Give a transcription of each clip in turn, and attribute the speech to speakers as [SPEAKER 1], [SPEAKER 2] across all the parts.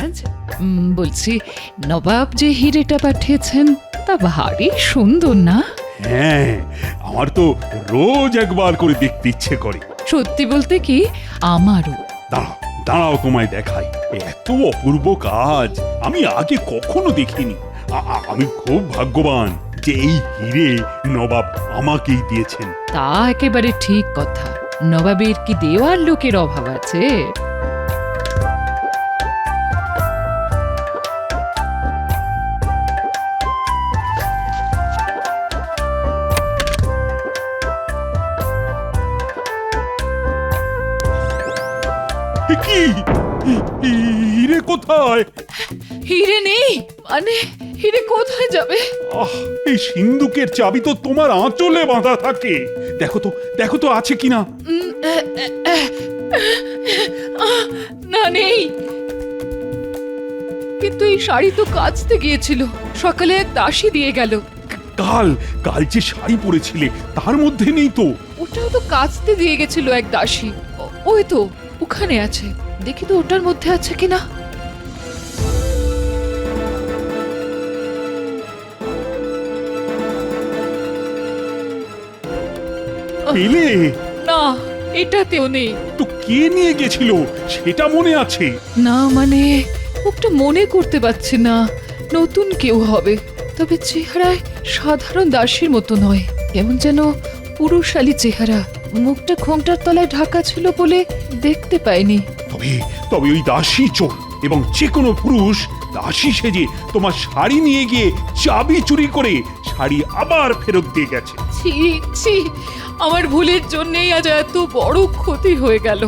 [SPEAKER 1] মহারাজ, বলছি নবাব যে হিরেটা পাঠিয়েছেন তা ভারী সুন্দর না?
[SPEAKER 2] হ্যাঁ, আমার তো রোজ একবার করে দেখতে ইচ্ছে করে।
[SPEAKER 1] সত্যি বলতে কি আমারও।
[SPEAKER 2] দাঁড়াও দাঁড়াও, তোমায় দেখাই। এত অপূর্ব কাজ আমি আগে কখনো দেখিনি। আমি খুব ভাগ্যবান যে এই হিরে নবাব আমাকেই দিয়েছেন।
[SPEAKER 1] তা একেবারে ঠিক কথা। নবাবের কি দেওয়ার লোকের অভাব আছে?
[SPEAKER 2] কি হিরে কোথায়?
[SPEAKER 1] হিরে নেই মানে হিরে কোথায় যাবে?
[SPEAKER 2] এই সিন্ধুকের চাবি তো তোমার আঁচলে বাঁধা থাকে। দেখো তো আছে কিনা।
[SPEAKER 1] না, নেই। কিন্তু এই শাড়ি তো কাচতে গিয়েছিল, সকালে এক দাসী দিয়ে গেল।
[SPEAKER 2] কাল যে শাড়ি পরেছিলে তার মধ্যে নেই তো।
[SPEAKER 1] ওটাও তো কাচতে দিয়ে গেছিল এক দাসী। ওই তো ওখানে আছে, দেখি তো ওটার মধ্যে আছে কিনা।
[SPEAKER 2] পেলে?
[SPEAKER 1] না, এটাতেও নেই।
[SPEAKER 2] তো কে নিয়ে গেছিল সেটা মনে আছে?
[SPEAKER 1] না মানে ওটা মনে করতে পারছি না। নতুন কেউ হবে, তবে চেহারায় সাধারণ দাসীর মতো নয়, কেমন যেন পুরুষালী চেহারা। মুখটা ঘোমটার তলায় ঢাকা ছিল বলে দেখতে পাইনি।
[SPEAKER 2] তবে ওই দাসী চোর এবং যে কোনো পুরুষ দাসী সেজে তোমার শাড়ি নিয়ে গিয়ে চাবি চুরি করে শাড়ি আবার ফেরত দিয়ে গেছে।
[SPEAKER 1] ছি ছি, আমার ভুলের জন্যই আজ এত বড় ক্ষতি হয়ে গেল।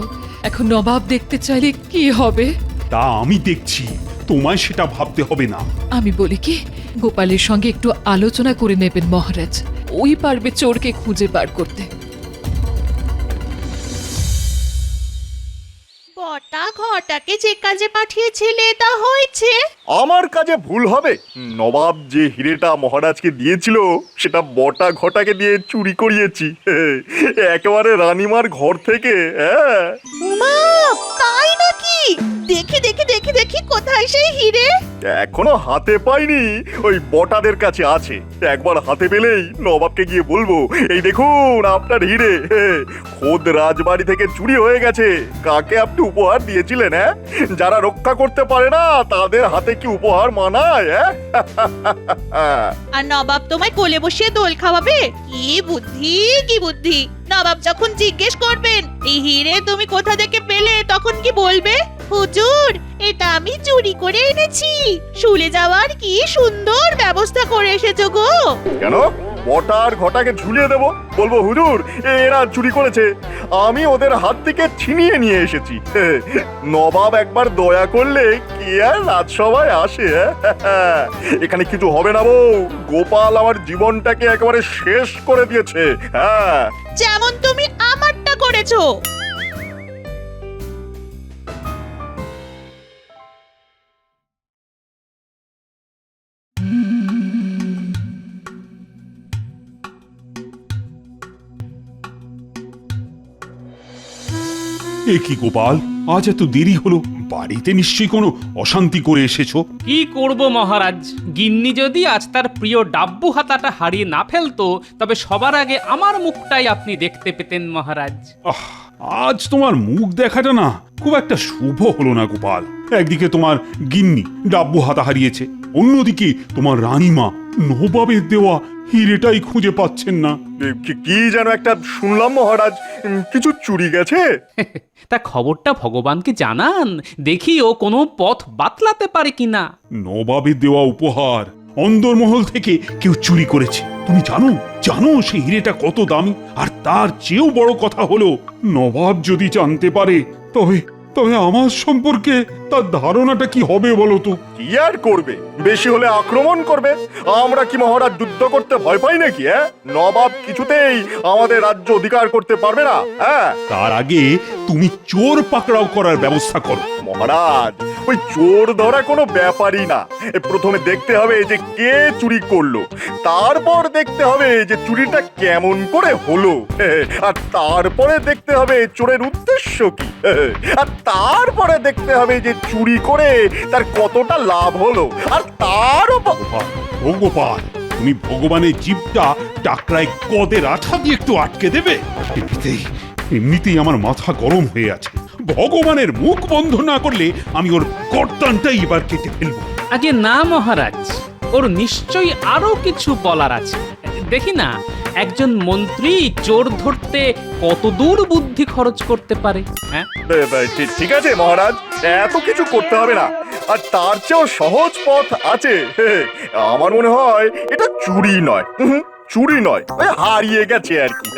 [SPEAKER 1] এখন নবাব দেখতে চাইলে কি হবে?
[SPEAKER 2] তা আমি দেখছি, তোমায় সেটা ভাবতে হবে না।
[SPEAKER 1] আমি বলি কি, গোপালের সঙ্গে একটু আলোচনা করে নেবেন মহারাজ। ওই পারবে চোরকে খুঁজে বার করতে।
[SPEAKER 3] বটা ঘটাকে যে কাজে পাঠিয়েছিলে তা হয়েছে?
[SPEAKER 4] আমার কাজে ভুল হবে? নবাব যে হিরেটা মহারাজকে দিয়েছিল সেটা বটা ঘটাকে দিয়ে চুরি করিয়েছি। একেবারে রানীমার ঘর থেকে। হ্যাঁ,
[SPEAKER 3] উমা, তাই নাকি? দেখি দেখি দেখি দেখি কোথায় সেই হিরে?
[SPEAKER 4] এখনো হাতে পাইনি, ওই বটাদের কাছে আছে। একবার হাতে পেলেই নবাবকে গিয়ে বলবো, এই দেখুন আপনার হিরে, খোদ রাজবাড়ি থেকে চুরি হয়ে গেছে। কাকে আপনি উপহার দিয়েছিলেন? হ্যাঁ, যারা রক্ষা করতে পারে না তাদের হাতে কি উপহার মানায়?
[SPEAKER 3] আর নবাব তোমায় কোলে বসিয়ে দোল খাওয়াবে? কি বুদ্ধি, কি বুদ্ধি! নবাব যখন জিজ্ঞেস করবেন এই হিরে তুমি কোথা থেকে পেলে, তখন কি বলবে? হুজুর, এটা আমি চুরি করে এনেছি। শুলে যাওয়ার কি সুন্দর ব্যবস্থা করে এসেছো গো।
[SPEAKER 4] কেন বটার ঘটাকে ঝুলিয়ে দেবো? বলবো হুজুর এরা চুরি করেছে, আমি ওদের হাত থেকে ছিনিয়ে নিয়ে এসেছি। নবাব একবার দয়া করলে কি আর রাজসভায় আসে? এখানে কিছু হবে না বউ, গোপাল আমার জীবনটাকে একেবারে শেষ করে দিয়েছে। হ্যাঁ,
[SPEAKER 3] যেমন তুমি আমারটা করেছো।
[SPEAKER 2] এ কি গোপাল, আজ এত দেরি হলো? বাড়িতে নিশ্চয়ই কোনো অশান্তি করে এসেছো।
[SPEAKER 5] কি করব মহারাজ, গিন্নি যদি আজ তার প্রিয় ডাব্বু হাতাটা হারিয়ে না ফেলতো তবে সবার আগে আমার মুখটাই আপনি দেখতে পেতেন মহারাজ।
[SPEAKER 2] আজ তোমার মুখ দেখাটা না খুব একটা শুভ হলো না গোপাল। একদিকে তোমার গিন্নি ডাব্বু হাতা হারিয়েছে, অন্যদিকে তোমার রানীমা নবাবের দেওয়া হিরেটাই খুঁজে পাচ্ছেন না।
[SPEAKER 4] কি যেন একটা শুনলাম মহারাজ, কিছু চুরি গেছে।
[SPEAKER 5] তা খবরটা ভগবানকে জানান, দেখি ও কোনো পথ বাতলাতে পারে কিনা।
[SPEAKER 2] নবাবের দেওয়া উপহার অন্দরমহল থেকে কেউ চুরি করেছে। তুমি জানো সেই হিরেটা কত দামি? আর তার চেয়েও বড় কথা হলো, নবাব যদি জানতে পারে তবে আমার সম্পর্কে তার ধারণাটা কি হবে বলো তো?
[SPEAKER 4] কি আর করবে, বেশি হলে আক্রমণ করবে। আমরা কি মহারাজ যুদ্ধ করতে ভয় পাই নাকি? নবাব কিছুতেই আমাদের রাজ্য অধিকার করতে পারবে না। হ্যাঁ,
[SPEAKER 2] তার আগে তুমি চোর পাকড়াও করার ব্যবস্থা করো।
[SPEAKER 4] মহারাজ ওই চোর ধরা কোনো ব্যাপারই না। প্রথমে দেখতে হবে যে কে চুরি করলো, তারপর দেখতে হবে যে চুরিটা কেমন করে হলো, আর তারপরে দেখতে হবে চোরের উদ্দেশ্য কি, আর তারপরে দেখতে হবে যে চুরি করে তার কতটা লাভ হলো, আর তারও
[SPEAKER 2] গোপাল, ও গোপাল, তুমি ভগবানের জীবটা টাকরায় কদের আঠা দিয়ে একটু আটকে দেবে? এমনিতেই আমার মাথা গরম হয়ে আছে। ভগবানের মুখ বন্ধ না করলে আমি ওর গর্দানটাই এবার কেটে ফেলবো।
[SPEAKER 5] আগে না মহারাজ, ওর নিশ্চয়ই আরো কিছু বলার আছে। দেখি না একজন মন্ত্রী চোর ধরতে কত দূর বুদ্ধি খরচ করতে পারে। হ্যাঁ,
[SPEAKER 4] ঠিক আছে মহারাজ, এত কিছু করতে হবে না, আর তার চেয়েও সহজ পথ আছে। আমার মনে হয় এটা চুরি নয়, চুরি নয়, ওই হারিয়ে গেছে আর কি।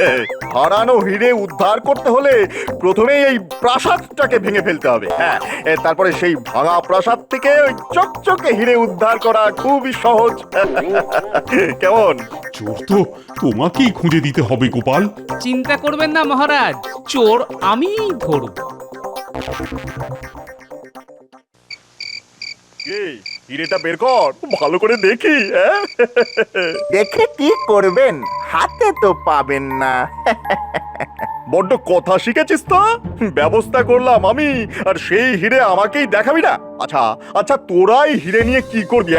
[SPEAKER 4] হারানো হিরে উদ্ধার করতে হলে প্রথমেই এই প্রাসাদটাকে ভেঙে ফেলতে হবে। হ্যাঁ, তারপরে সেই ভাঙা প্রাসাদ থেকে ওই চকচকে হিরে উদ্ধার করা খুবই সহজ। কেমন?
[SPEAKER 2] চোর তো তোমাকেই খুঁজে দিতে হবে গোপাল।
[SPEAKER 5] চিন্তা করবেন না মহারাজ, চোর আমিই ধরব।
[SPEAKER 4] এই হিরেটা বের কর, ভালো করে দেখি।
[SPEAKER 6] দেখে কি করবেন, হাতে তো পাবেন না।
[SPEAKER 4] বড্ড কথা শিখেছিস তো, ব্যবস্থা করলাম আমি, আর সেই হিরে আমাকেই দেখাবি না? আচ্ছা আচ্ছা, তোরাই হিরে নিয়ে কি করবি?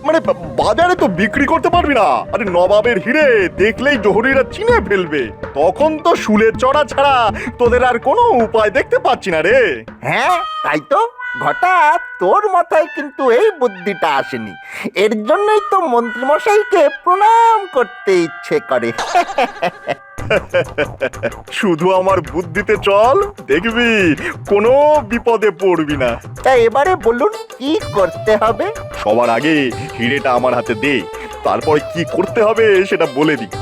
[SPEAKER 4] মানে বাজারে তো বিক্রি করতে পারবি না। আরে নবাবের হিরে দেখলেই জহরিরা চিনে ফেলবে, তখন তো শুলে চড়া ছাড়া তোদের আর কোনো উপায় দেখতে পাচ্ছি না রে।
[SPEAKER 6] হ্যাঁ তাই তো, ঘটা তোর মাথায় কিন্তু এই বুদ্ধিটা আসেনি। এর জন্যই তো মন্ত্রীমশাইকে প্রণাম করতে ইচ্ছে করে।
[SPEAKER 4] শুধু আমার বুদ্ধিতে চল, দেখবি কোনো বিপদে পড়বি না।
[SPEAKER 6] তা এবারে বলুন কি করতে হবে?
[SPEAKER 4] সবার আগে হিরেটা আমার হাতে দে, তারপর কি করতে হবে সেটা বলে দিই।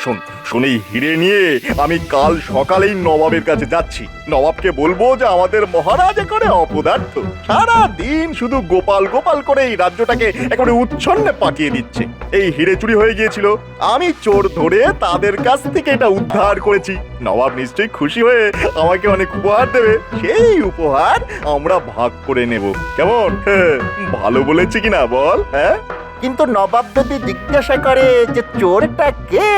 [SPEAKER 4] শোন শোন, এই হিরে নিয়ে আমি কাল সকালেই নবাবের কাছে যাচ্ছি। নবাবকে বলবো যে আমাদের মহারাজ এখানে অপদার্থ, সারা দিন শুধু গোপাল গোপাল করে এই রাজ্যটাকে একেবারে উচ্ছন্নে পাঠিয়ে দিচ্ছে। এই হিরে চুরি হয়ে গিয়েছিল, আমি চোর ধরে তাদের কাছ থেকে এটা উদ্ধার করেছি। নবাব নিশ্চয়ই খুশি হয়ে আমাকে অনেক উপহার দেবে, সেই উপহার আমরা ভাগ করে নেব। কেমন? ভালো বলেছি কিনা বল? হ্যাঁ,
[SPEAKER 6] কিন্তু নবাব যদি জিজ্ঞাসা করে যে চোরটা কে,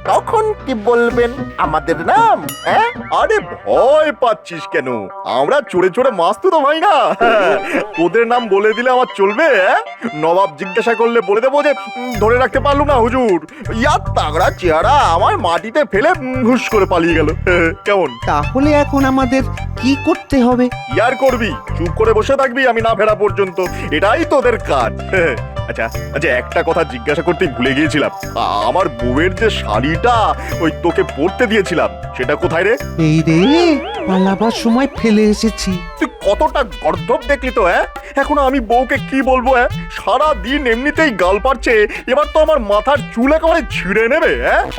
[SPEAKER 6] তখন কি বলবেন? আমাদের নাম? হ্যাঁ,
[SPEAKER 4] আরে ভয় পাচ্ছিস কেন? আমরা চোরে চোরে মাস্ত তো ভাই না। ওদের নাম বলে দিলে আমার চলবে? নবাব জিজ্ঞাসা করলে বলে দেবো যে ধরে রাখতে পারলুম না হুজুর, ইয়ার তাগড়া চেহারা আমার মাটিতে ফেলে হুশ করে পালিয়ে গেল। কেমন?
[SPEAKER 7] তাহলে এখন আমাদের কি করতে হবে?
[SPEAKER 4] ইয়ার করবি, চুপ করে বসে থাকবি আমি না ফেরা পর্যন্ত, এটাই তোদের কাজ। আচ্ছা আচ্ছা, একটা কথা জিজ্ঞাসা করতে ভুলে গিয়েছিলাম, আমার বউয়ের যে শাড়িটা ওই তোকে পরতে দিয়েছিলাম সেটা কোথায় রে?
[SPEAKER 7] এই রে, পালাবার সময় ফেলে এসেছি।
[SPEAKER 4] তুই কতটা গর্ধব দেখলি তো। এখনো আমি বউকে কি বলবো? সারা দিন এমনিতেই গাল পারছে, এবার তো আমার মাথার চুল একেবারে ছিঁড়ে নেবে।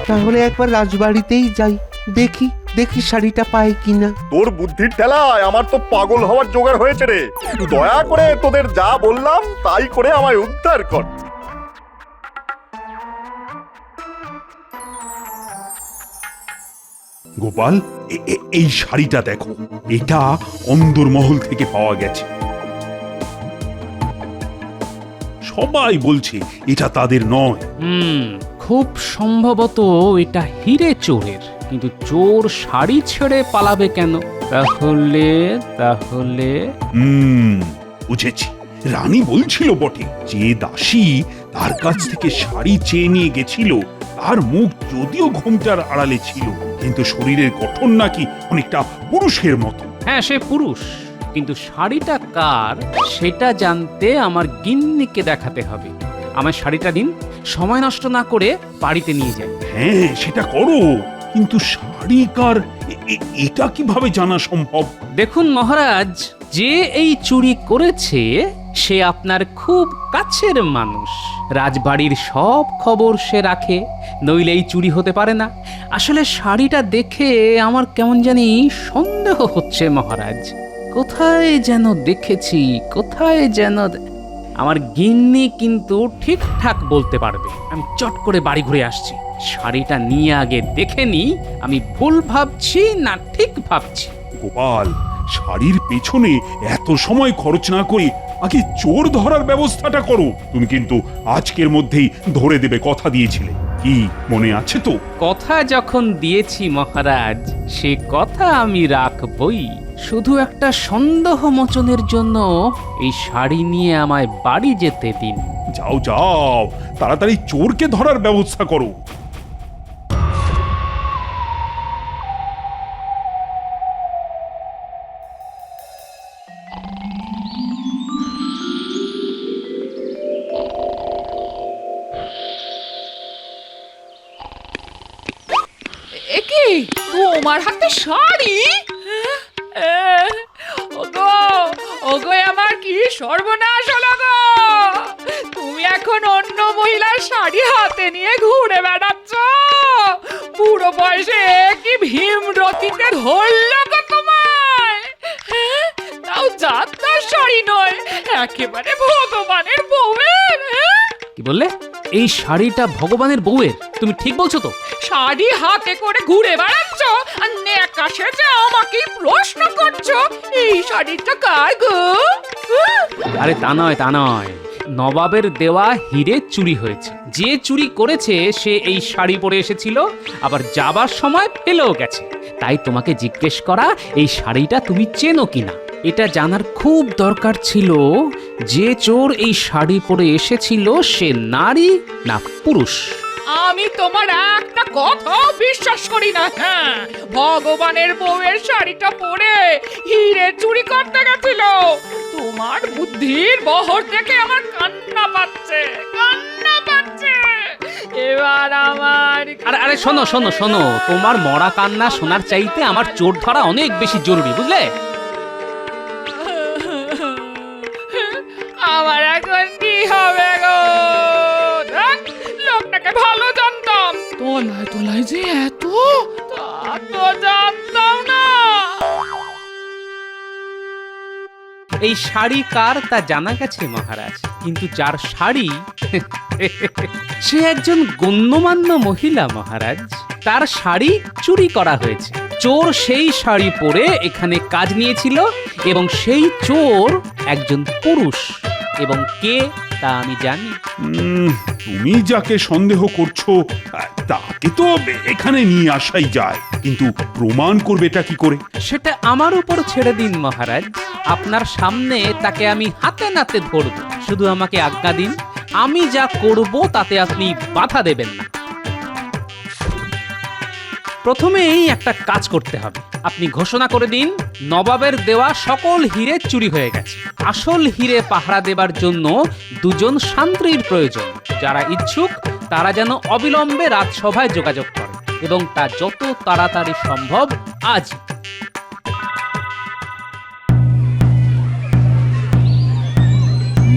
[SPEAKER 7] তাহলে একবার রাজবাড়িতেই যাই, দেখি দেখি শাড়িটা পাই কিনা।
[SPEAKER 4] তোর বুদ্ধির ঠেলায় আমার তো পাগল হওয়ার জোগাড় হয়েছে রে। দয়া করে তোদের যা বললাম তাই করে আমায় উদ্ধার কর।
[SPEAKER 2] গোপাল, এই শাড়িটা দেখো, এটা অন্দরমহল থেকে পাওয়া গেছে। সবাই বলছে এটা তাদের নয়।
[SPEAKER 5] খুব সম্ভবত এটা হিরে চোরের, কিন্তু চোর শাড়ি ছেড়ে পালাবে কেন? তাহলে তাহলে
[SPEAKER 2] বুঝেছি। রানী বলছিল বটে যে দাসী তার কাছ থেকে শাড়ি চেয়ে নিয়ে গেছিল, তার মুখ যদিও ঘোমটার আড়ালে ছিল, কিন্তু শরীরের গঠন নাকি অনেকটা পুরুষের মতো।
[SPEAKER 5] হ্যাঁ, সে পুরুষ, কিন্তু শাড়িটা কার সেটা জানতে আমার গিন্নিকে দেখাতে হবে। আমার শাড়িটা দিন, সময় নষ্ট না করে বাড়িতে নিয়ে যাই।
[SPEAKER 2] হ্যাঁ, সেটা করো, কিন্তু শাড়ি কার এটা কিভাবে জানা সম্ভব?
[SPEAKER 5] দেখুন মহারাজ, যে এই চুরি করেছে সে আপনার খুব কাছের মানুষ। রাজবাড়ির সব খবর সে রাখে, নইলে এই চুরি হতে পারে না। আসলে শাড়িটা দেখে আমার কেমন জানি সন্দেহ হচ্ছে মহারাজ। কোথায় যেন দেখেছি, কোথায় যেন। আমার গিন্নি কিন্তু ঠিকঠাক বলতে পারবে। আমি চট করে বাড়ি ঘুরে আসছি। শাড়িটা নিয়ে আগে দেখে নি আমি ভুল ভাবছি না ঠিক ভাবছি।
[SPEAKER 2] গোপাল, শাড়ির পেছনে এত সময় খরচ না করে আগে চোর ধরার ব্যবস্থাটা করো। তুমি কিন্তু আজকের মধ্যেই ধরে দেবে কথা দিয়েছিলে, কি মনে আছে তো?
[SPEAKER 5] কথা যখন দিয়েছি মহারাজ, সে কথা আমি রাখবই। শুধু একটা সন্দেহ মোচনের জন্য এই শাড়ি নিয়ে আমায় বাড়ি যেতে দিন।
[SPEAKER 2] যাও যাও, তাড়াতাড়ি চোরকে ধরার ব্যবস্থা করো।
[SPEAKER 1] একে তোমার হাতে শাড়ি? ওগো ওগো, আমার কি সর্বনাশ হলো গো! তুমি এখন অন্য মহিলার শাড়ি হাতে নিয়ে ঘুরে বেড়াচ্ছ? পুরো বয়সে কি ভীমরতিতে ধরলো গো তোমায়? তাও যাত্রার শাড়ি নয়, একেবারে ভগবানের বউয়ের।
[SPEAKER 5] কি বললে? এই শাড়িটা ভগবানের বউয়ের? তুমি ঠিক বলছো তো?
[SPEAKER 1] শাড়ি হাতে করে ঘুরে বেড়াচ্ছ আর নেকা সেজে আমাকে প্রশ্ন করছো এই শাড়িটা কার গো?
[SPEAKER 5] আরে তা নয়, তা নয়। নবাবের দেওয়া হিরে চুরি হয়েছে। যে চুরি করেছে সে এই শাড়ি পরে এসেছিল, আবার যাবার সময় ফেলেও গেছে। তাই তোমাকে জিজ্ঞেস করা এই শাড়িটা তুমি চেনো কিনা। এটা জানার খুব দরকার ছিল যে চোর এই শাড়ি পরে এসেছিল সে নারী না পুরুষ।
[SPEAKER 1] আমি তোমার একটা কথা বিশ্বাস করি না। হ্যাঁ, ভগবানের বউয়ের শাড়িটা পরে হিরে চুরি করতে গেছিল। তোমার বুদ্ধির বহর দেখে আমার কান্না পাচ্ছে, কান্না পাচ্ছে। এবার আমার
[SPEAKER 5] আরে আরে শোনো শোনো শোনো, তোমার মরা কান্না শোনার চাইতে আমার চোর ধরা অনেক বেশি জরুরি, বুঝলে?
[SPEAKER 1] আমার এখন কি হবে গো? দেখ, লোকটাকে ভালো জানতাম, তলায় তলায় যে এত, তা তো জানতাম না।
[SPEAKER 5] এই শাড়ি কার তা জানা গেছে মহারাজ, কিন্তু যার শাড়ি সে একজন গণ্যমান্য মহিলা মহারাজ। তার শাড়ি চুরি করা হয়েছে। চোর সেই শাড়ি পরে এখানে কাজ নিয়েছিল এবং সেই চোর একজন পুরুষ। এবং কে তা আমি জানি।
[SPEAKER 2] তুমি যাকে সন্দেহ করছো তাকে তো এখানে নিয়ে আসাই যায়, কিন্তু প্রমাণ করবেটা কি করে?
[SPEAKER 5] সেটা আমার উপর ছেড়ে দিন মহারাজ। আপনার সামনে তাকে আমি হাতে নাতে ধরব। শুধু আমাকে আজ্ঞা দিন, আমি যা করব তাতে আপনি বাধা দেবেন না। প্রথমেই একটা কাজ করতে হবে। আপনি ঘোষণা করে দিন নবাবের দেওয়া সকল হিরে চুরি হয়ে গেছে। আসল হিরে পাহারা দেবার জন্য দুজন শান্ত্রীর প্রয়োজন। যারা ইচ্ছুক তারা যেন অবিলম্বে রাজসভায় যোগাযোগ করে এবং তা যত তাড়াতাড়ি সম্ভব আজ।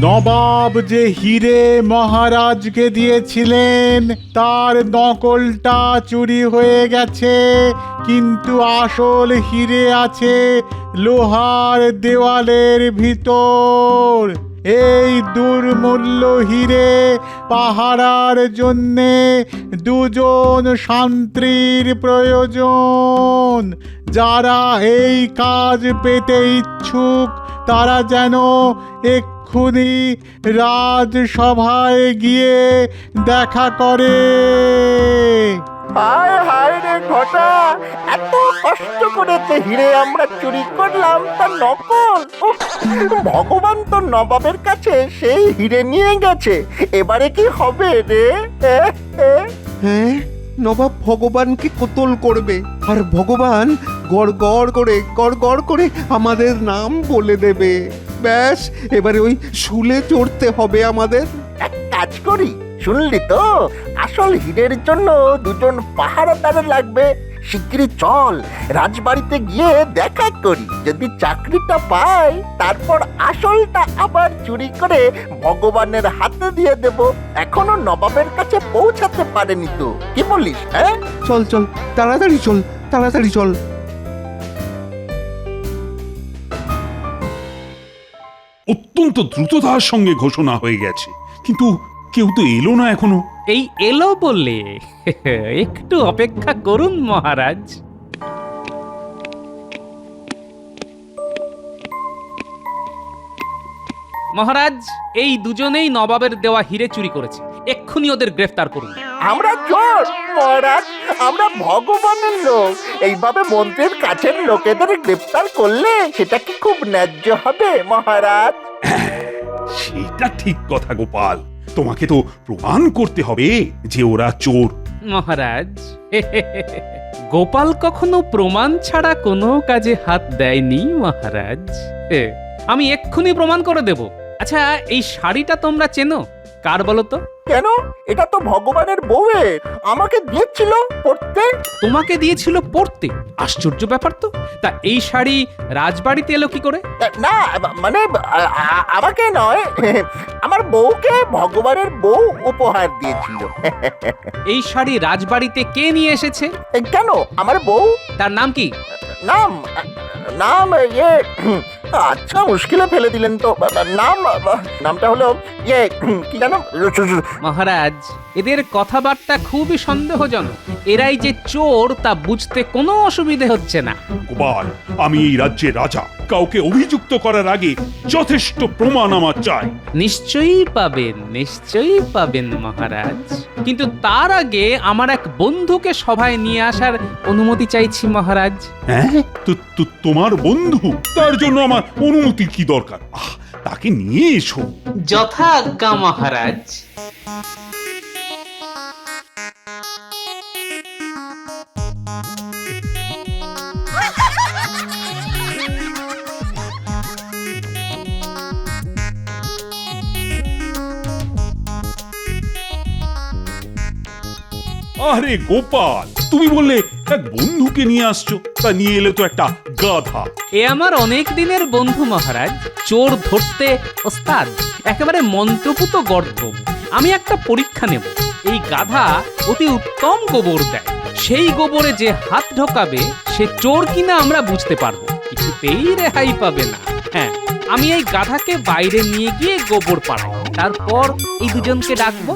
[SPEAKER 8] নবাব যে হিরে মহারাজকে দিয়েছিলেন তার নকলটা চুরি হয়ে গেছে, কিন্তু আসল হিরে আছে লোহার দেওয়ালের ভিতর। এই দুর্মূল্য হিরে পাহারার জন্যে দুজন শান্ত্রীর প্রয়োজন। যারা এই কাজ পেতে ইচ্ছুক তারা যেন এক্ষুনি রাজসভায় গিয়ে দেখা করে।
[SPEAKER 6] হায় হায় রে ঘটা, এত কষ্ট করে যে হিরে আমরা চুরি করলাম তা নকল। উফ, ভগবান তো নবাবের কাছে সেই হিরে নিয়ে গেছে। এবারে কি হবে রে?
[SPEAKER 7] হ্যাঁ, নবাব ভগবানকে কোতল করবে, আর ভগবান গড় গড় করে আমাদের নাম বলে দেবে। ব্যাস, এবারে ওই শুলে চড়তে হবে আমাদের।
[SPEAKER 6] এক কাজ করি, শুনলি তো? আসল হিরের জন্য দুজন পাহারাদার লাগবে। শিগগিরই চল, রাজবাড়িতে গিয়ে দেখা করি। যদি চাকরিটা পাই তারপর আসলটা আবার চুরি করে ভগবানের হাতে দিয়ে দেব। এখনো নবাবের কাছে পৌঁছাতে পারেনি তো, কি বলিস? হ্যাঁ,
[SPEAKER 7] চল চল, তাড়াতাড়ি চল, তাড়াতাড়ি চল।
[SPEAKER 2] অত্যন্ত দ্রুততার সঙ্গে ঘোষণা হয়ে গেছে, কিন্তু কেউ তো এলো না এখনো।
[SPEAKER 5] এই এলো বললে একটু অপেক্ষা করুন মহারাজ। মহারাজ, এই দুজনেই নবাবের দেওয়া হিরে চুরি করেছে, এক্ষুনি ওদের গ্রেফতার করুন।
[SPEAKER 6] আমরা চোর মহারাজ, আমরা ভগবানের লোক। এইভাবে মন্ত্রীর কাছের লোকেদের গ্রেপ্তার করলে সেটা কি খুব ন্যায্য হবে মহারাজ?
[SPEAKER 2] সেটা ঠিক কথা গোপাল, তোমাকে তো প্রমাণ করতে হবে যে ওরা চোর।
[SPEAKER 5] মহারাজ, গোপাল কখনো প্রমাণ ছাড়া কোনো কাজে হাত দেয়নি মহারাজ। আমি এক্ষুনি প্রমাণ করে দেব। আচ্ছা, এই শাড়িটা তোমরা চেনো? কার বলো তো?
[SPEAKER 6] কেন? এটা তো ভগবানের বউয়ের, আমাকে দিয়েছিল পড়তে।
[SPEAKER 5] তোমাকে দিয়েছিল পড়তে? আশ্চর্য ব্যাপার তো। তা এই শাড়ি রাজবাড়িতে এলো কি করে?
[SPEAKER 6] না মানে আমাকে নয়, আমার বউকে ভগবানের বউ উপহার দিয়েছিল।
[SPEAKER 5] এই শাড়ি রাজবাড়িতে কে নিয়ে এসেছে?
[SPEAKER 6] কেন? আমার বউ।
[SPEAKER 5] তার নাম কি?
[SPEAKER 6] নাম নাম আচ্ছা, মুশকিলে ফেলে দিলেন তো। নামটা হলো কি জানো
[SPEAKER 5] মহারাজ, এদের কথাবার্তা খুবই সন্দেহজনক। এরাই যে চোর তা বুঝতে কোনো অসুবিধে হচ্ছে না।
[SPEAKER 2] গোপাল, আমি এই রাজ্যের রাজা, কাউকে অভিযুক্ত করার আগে যথেষ্ট প্রমাণ আমার চাই।
[SPEAKER 5] নিশ্চয়ই পাবেন, নিশ্চয়ই পাবেন মহারাজ, কিন্তু তার আগে আমার এক বন্ধুকে সভায় নিয়ে আসার অনুমতি চাইছি মহারাজ।
[SPEAKER 2] হ্যাঁ, তোমার বন্ধু? তার জন্য আমার অনুমতির কি দরকার? তাকে নিয়ে এসো।
[SPEAKER 5] যথা আজ্ঞা মহারাজ।
[SPEAKER 2] আরে গোপাল, তুমি বললে এক বন্ধুকে নিয়ে আসছো, তা নিয়ে এলে তো একটা গাধা।
[SPEAKER 5] এ আমার অনেক দিনের বন্ধু মহারাজ, চোর ধরতে ওস্তাদ, একেবারে মন্ত্রপুত গর্ত। আমি একটা পরীক্ষা নেব। এই গাধা অতি উত্তম গোবর দেয়, সেই গোবরে যে হাত ঢোকাবে সে চোর কিনা আমরা বুঝতে পারবো, কিছুতেই রেহাই পাবে না। হ্যাঁ, আমি এই গাধাকে বাইরে নিয়ে গিয়ে গোবর পাড়াই, তারপর এই দুজনকে ডাকবো।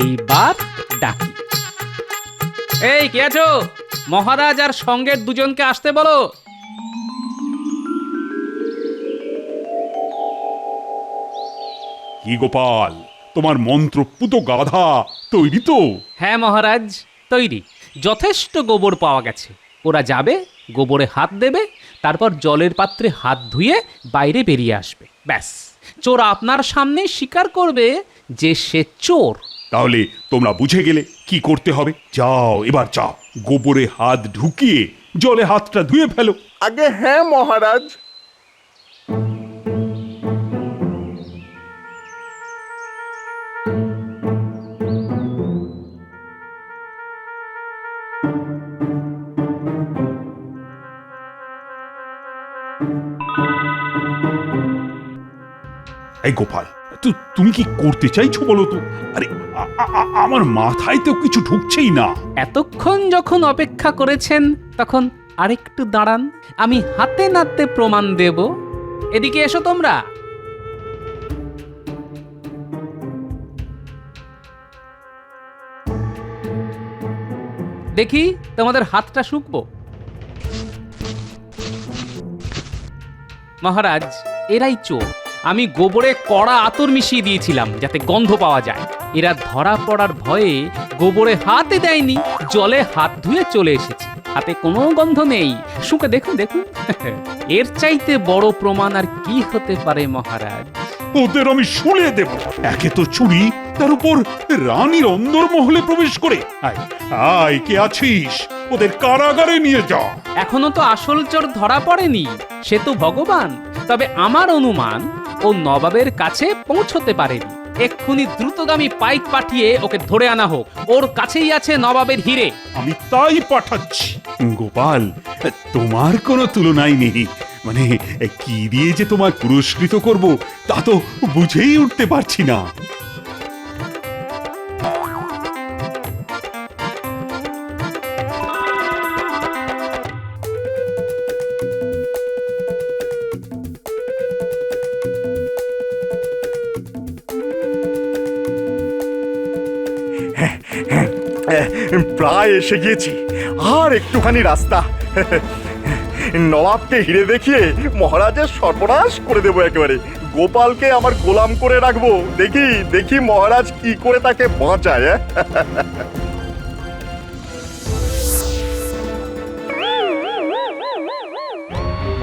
[SPEAKER 5] এইবার ডাকি। এই কে আছো? মহারাজ আর সঙ্গের দুজনকে আসতে বলো।
[SPEAKER 2] কি গোপাল, তোমার মন্ত্রপুত গাধা তৈরি তো?
[SPEAKER 5] হ্যাঁ মহারাজ, তৈরি। যথেষ্ট গোবর পাওয়া গেছে। ওরা যাবে, গোবরে হাত দেবে, তারপর জলের পাত্রে হাত ধুয়ে বাইরে বেরিয়ে আসবে। ব্যাস, চোর আপনার সামনে স্বীকার করবে যে সে চোর।
[SPEAKER 2] তাহলে তোমরা বুঝে গেলে কি করতে হবে। যাও, এবার যাও, গোবরে হাত ঢুকিয়ে জলে হাতটা ধুয়ে ফেলো।
[SPEAKER 4] আগে হ্যাঁ মহারাজ।
[SPEAKER 2] এই গোপাল, তুমি কি করতে চাইছো বলো তো? আরে আমার মাথায় তো কিছু ঢুকছেই না।
[SPEAKER 5] এতক্ষণ যখন অপেক্ষা করেছেন তখন আরেকটু দাঁড়ান, আমি হাতে নাতে প্রমাণ দেব। এদিকে এসো তোমরা। দেখি তোমাদের হাতটা শুকবো। মহারাজ, এরাই চোর। আমি গোবরে কড়া আতর মিশিয়ে দিয়েছিলাম যাতে গন্ধ পাওয়া যায়। এরা ধরা পড়ার ভয়ে গোবরে হাতে দেয়নি, জলে হাত ধুয়ে চলে এসেছে। হাতে কোনো গন্ধ নেই। শুকে দেখুন, দেখুন। এর চাইতে বড় প্রমাণ আর কি হতে পারে মহারাজ?
[SPEAKER 2] ওদের আমি শুলে দেব। একে তো চুরি, তার উপর রানীর অন্দরমহলে প্রবেশ করে। আয় আয়, কে আছিস? ওদের কারাগারে নিয়ে যা।
[SPEAKER 5] এখনো তো আসল চোর ধরা পড়েনি, সে তো ভগবান। তবে আমার অনুমান ও নবাবের কাছে পৌঁছতে পারেনি। এক্ষুনি দ্রুতগামী পাইক পাঠিয়ে ওকে ধরে আনা হোক। ওর কাছেই আছে নবাবের হিরে।
[SPEAKER 2] আমি তাই পাঠাচ্ছি। গোপাল, তোমার কোনো তুলনাই নেই। মানে কি দিয়ে যে তোমার পুরস্কৃত করব তা তো বুঝেই উঠতে পারছি না।
[SPEAKER 4] প্রায় এসে গিয়েছি, আর একটুখানি রাস্তা। নবাবকে হিরে দেখিয়ে মহারাজের সর্বনাশ করে দেবো একেবারে। গোপালকে আমার গোলাম করে রাখবো। দেখি দেখি মহারাজ কি করে তাকে বাঁচায়।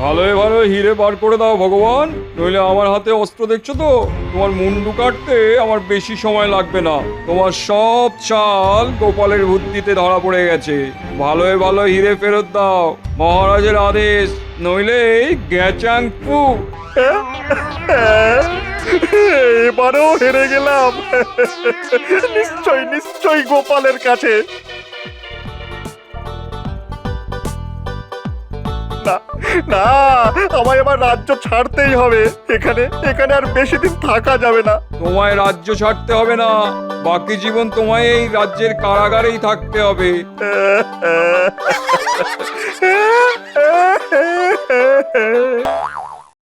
[SPEAKER 9] ভালোই ভালো হিরে বার করে দাও ভগবান, নইলে আমার হাতে অস্ত্র দেখছো তো, তোমার মুন্ডু কাটতে আমার বেশি সময় লাগবে না। তোমার সব চাল গোপালের বুদ্ধিতে ধরা পড়ে গেছে। ভালোই ভালো হিরে ফেরত দাও, মহারাজের আদেশ, নইলে গ্যাচাং পু।
[SPEAKER 4] এবারও হেরে গেলাম। নিশ্চয় নিশ্চয় গোপালের কাছে। না না, আমায় এবার রাজ্য ছাড়তেই হবে। এখানে এখানে আর বেশি দিন থাকা যাবে না।
[SPEAKER 9] তোমায় রাজ্য ছাড়তে হবে না, বাকি জীবন তোমায় এই রাজ্যের কারাগারেই থাকতে হবে।